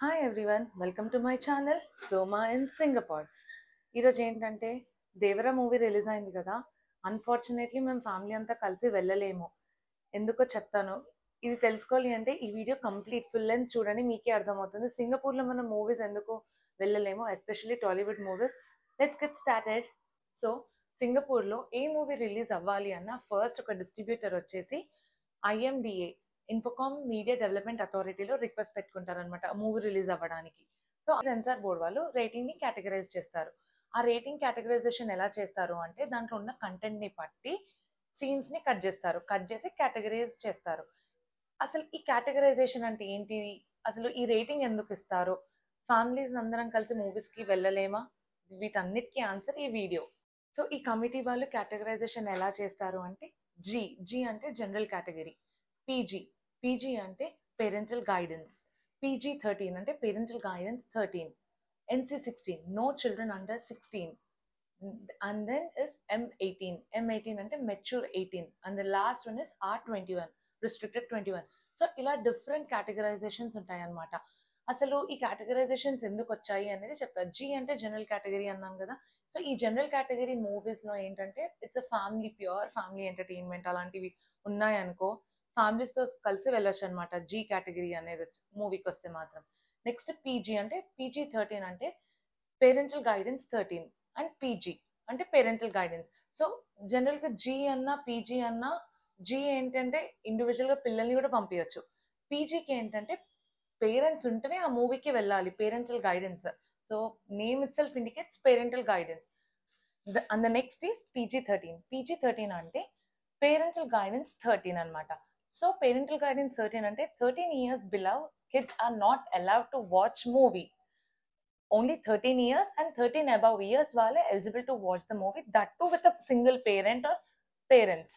Hi everyone, welcome to my channel Soma in Singapore. ఈరోజు ఏంటంటే Devara movie release అయింది కదా. అన్ఫార్చునేట్లీ మేము ఫ్యామిలీ అంతా కలిసి వెళ్ళలేము. ఎందుకో చెప్తాను. ఇది తెలుసుకోవాలి అంటే ఈ వీడియో కంప్లీట్ ఫుల్ లెంత్ చూడండి, మీకే అర్థమవుతుంది సింగపూర్లో మనం మూవీస్ ఎందుకు వెళ్ళలేము, especially Tollywood movies. Let's get started. So సింగపూర్లో ఏ మూవీ రిలీజ్ అవ్వాలి అన్న ఫస్ట్ ఒక డిస్ట్రిబ్యూటర్ వచ్చేసి ఐఎండిఏ, ఇన్ఫోకామ్ మీడియా డెవలప్మెంట్ అథారిటీలో రిక్వెస్ట్ పెట్టుకుంటారనమాట మూవీ రిలీజ్ అవ్వడానికి. సో సెన్సార్ బోర్డ్ వాళ్ళు రేటింగ్ని కేటగరైజ్ చేస్తారు. ఆ రేటింగ్ కేటగరైజేషన్ ఎలా చేస్తారు అంటే దాంట్లో ఉన్న కంటెంట్ని బట్టి సీన్స్ని కట్ చేసి కేటగరైజ్ చేస్తారు. అసలు ఈ కేటగరైజేషన్ అంటే ఏంటి, అసలు ఈ రేటింగ్ ఎందుకు ఇస్తారు, ఫ్యామిలీస్ అందరం కలిసి మూవీస్కి వెళ్ళలేమా, వీటన్నిటికీ ఆన్సర్ ఈ వీడియో. సో ఈ కమిటీ వాళ్ళు కేటగరైజేషన్ ఎలా చేస్తారు అంటే జీ అంటే జనరల్ కేటగిరీ, పీజీ అంటే పేరెంటల్ గైడెన్స్, PG-13 అంటే parental guidance 13, NC-16 no children under 16, and then is M18 అంటే mature 18, and the last one is R21 restricted 21. So ఇలా డిఫరెంట్ కేటగరైజేషన్స్ ఉంటాయి అన్నమాట. అసలు ఈ కేటగరైజేషన్స్ ఎందుకు వచ్చాయి అనేది చెప్తారు. జీ అంటే జనరల్ కేటగిరీ అన్నాను కదా. సో ఈ జనరల్ కేటగిరీ మూవీస్లో ఏంటంటే it's a family, pure family entertainment అలాంటివి ఉన్నాయనుకో, ఫ్యామిలీస్తో కలిసి వెళ్ళొచ్చు అనమాట జీ కేటగిరీ అనేది మూవీకి వస్తే మాత్రం. నెక్స్ట్ పీజీ అంటే PG-13 అంటే పేరెంటల్ గైడెన్స్ 13, అండ్ పీజీ అంటే పేరెంటల్ గైడెన్స్. సో జనరల్గా జీ అన్న పీజీ అన్న, జీ ఏంటంటే ఇండివిజువల్గా పిల్లల్ని కూడా పంపించచ్చు, పీజీకి ఏంటంటే పేరెంట్స్ ఉంటేనే ఆ మూవీకి వెళ్ళాలి, parental guidance. So name it self indicates parental guidance. And the next is PG-13 అంటే పేరెంటల్ గైడెన్స్ 13 అనమాట. సో పేరెంటల్ గైడెన్స్ 13 అంటే 13 years below kids are not allowed to watch movie. Only 13 years and 13 above years వాళ్ళే eligible to watch the movie, that too with a single parent or parents.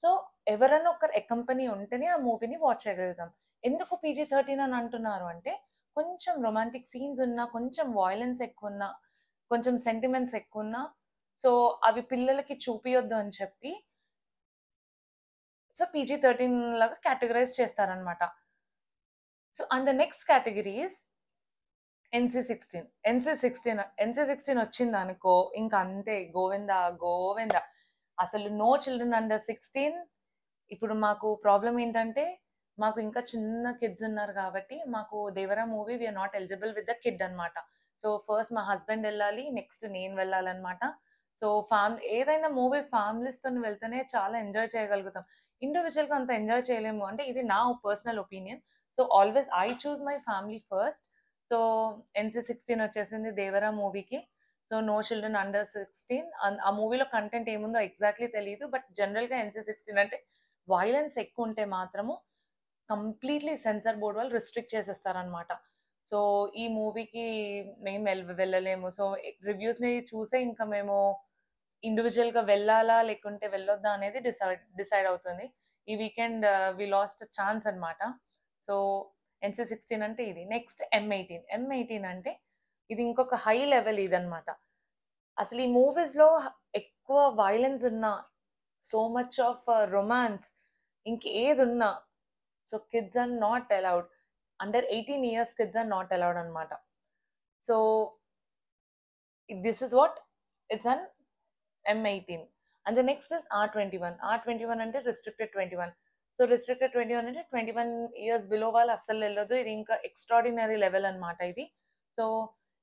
So ఎవరైనా ఒకరు accompany ఉంటేనే ఆ మూవీని watch చేయగలుగుతాం. ఎందుకు PG-13 అని అంటున్నారు అంటే కొంచెం రొమాంటిక్ సీన్స్ ఉన్నా, కొంచెం వాయిలెన్స్ ఎక్కువ ఉన్నా, కొంచెం సెంటిమెంట్స్ ఎక్కువ ఉన్నా, సో అవి పిల్లలకి చూపియొద్దు అని చెప్పి సో PG-13 లాగా కేటగరైజ్ చేస్తారనమాట. So and the next category is NC-16 వచ్చింది అనుకో, ఇంకా అంతే, గోవింద. అసలు నో చిల్డ్రన్ అండర్ 16. ఇప్పుడు మాకు ప్రాబ్లం ఏంటంటే మాకు ఇంకా చిన్న కిడ్స్ ఉన్నారు కాబట్టి మాకు Devara movie we are not eligible with the kid అనమాట. సో ఫస్ట్ మా హస్బెండ్ వెళ్ళాలి, నెక్స్ట్ నేను వెళ్ళాలన్నమాట. సో ఏదైనా మూవీ ఫ్యామిలీస్తో వెళ్తేనే చాలా ఎంజాయ్ చేయగలుగుతాం, ఇండివిజువల్గా అంత ఎంజాయ్ చేయలేము. అంటే ఇది నా personal opinion. So always I choose my family first. So NC-16 వచ్చేసింది దేవరా మూవీకి. So no children under 16. ఆ మూవీలో కంటెంట్ ఏముందో ఎగ్జాక్ట్లీ తెలియదు, బట్ జనరల్గా NC-16 అంటే వైలెన్స్ ఎక్కువ ఉంటే మాత్రము కంప్లీట్లీ సెన్సార్ బోర్డ్ వాళ్ళు రిస్ట్రిక్ట్ చేసేస్తారనమాట. సో ఈ మూవీకి మేము వెళ్ళలేము. సో రివ్యూస్ని చూసే ఇంకా మేము ఇండివిజువల్గా వెళ్ళాలా లేకుంటే వెళ్ళొద్దా అనేది డిసైడ్ అవుతుంది. ఈ వీకెండ్ వి లాస్ట్ ఛాన్స్ అనమాట. సో NC-16 అంటే ఇది. నెక్స్ట్ M18 అంటే ఇది ఇంకొక హై లెవెల్ ఇదనమాట. అసలు ఈ మూవీస్లో ఎక్కువ వైలెన్స్ ఉన్నా, సో మచ్ ఆఫ్ రొమాన్స్, ఇంకేది ఉన్నా, so kids are not allowed. Under 18 years kids are not allowed అనమాట. So this is what it's on M18. And the next is R21 అంటే రిస్ట్రిక్టెడ్ 21. సో రిస్ట్రిక్టెడ్ 21 అంటే 21 years below వాళ్ళు అస్సలు వెళ్ళొద్దు. ఇది ఇంకా ఎక్స్ట్రాడినరీ లెవెల్ అనమాట ఇది. సో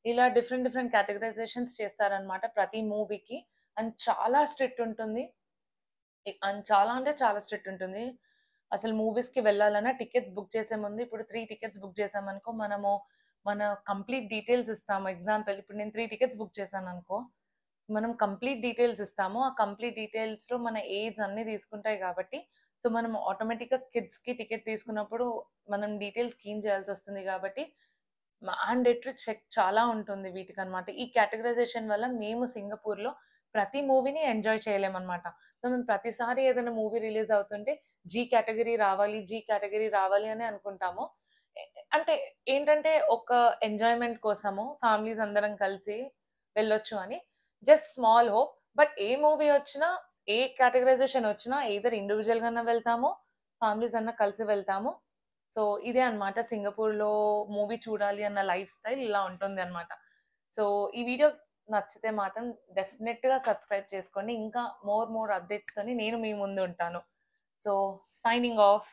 ఇలా డిఫరెంట్ కేటగరైజేషన్స్ చేస్తారనమాట ప్రతి మూవీకి. అండ్ చాలా స్ట్రిక్ట్ ఉంటుంది, అండ్ చాలా అంటే చాలా స్ట్రిక్ట్ ఉంటుంది. అసలు మూవీస్కి వెళ్ళాలన్నా టికెట్స్ బుక్ చేసే ముందు, ఇప్పుడు 3 tickets బుక్ చేసామనుకో, మనము మన కంప్లీట్ డీటెయిల్స్ ఇస్తాము. ఎగ్జాంపుల్ ఇప్పుడు నేను 3 tickets బుక్ చేశాను అనుకో, మనం కంప్లీట్ డీటెయిల్స్ ఇస్తాము. ఆ కంప్లీట్ డీటెయిల్స్లో మన ఏజ్ అన్నీ తీసుకుంటాయి కాబట్టి, సో మనం ఆటోమేటిక్గా కిడ్స్కి టికెట్ తీసుకున్నప్పుడు మనం డీటెయిల్స్ క్లీన్ చేయాల్సి వస్తుంది కాబట్టి మ్యాండేటరీ చెక్ చాలా ఉంటుంది వీటికి అనమాట. ఈ కేటగరైజేషన్ వల్ల మేము సింగపూర్లో ప్రతి మూవీని ఎంజాయ్ చేయలేమన్నమాట. సో మేము ప్రతిసారి ఏదైనా మూవీ రిలీజ్ అవుతుంటే జీ కేటగిరీ రావాలి అని అనుకుంటాము. అంటే ఏంటంటే ఒక ఎంజాయ్మెంట్ కోసము ఫ్యామిలీస్ అందరం కలిసి వెళ్ళొచ్చు అని, just small hope. But A movie వచ్చినా, ఏ కేటగరైజేషన్ వచ్చినా, ఎయిదర్ ఇండివిజువల్గా వెళ్తాము, ఫ్యామిలీస్ అన్నా కలిసి వెళ్తాము. సో ఇదే అన్నమాట సింగపూర్లో మూవీ చూడాలి అన్న లైఫ్ స్టైల్ ఇలా ఉంటుంది అనమాట. సో ఈ వీడియో నచ్చితే మాత్రం డెఫినెట్గా సబ్స్క్రైబ్ చేసుకోండి. ఇంకా మోర్ అప్డేట్స్తోని నేను మీ ముందు ఉంటాను. So signing off.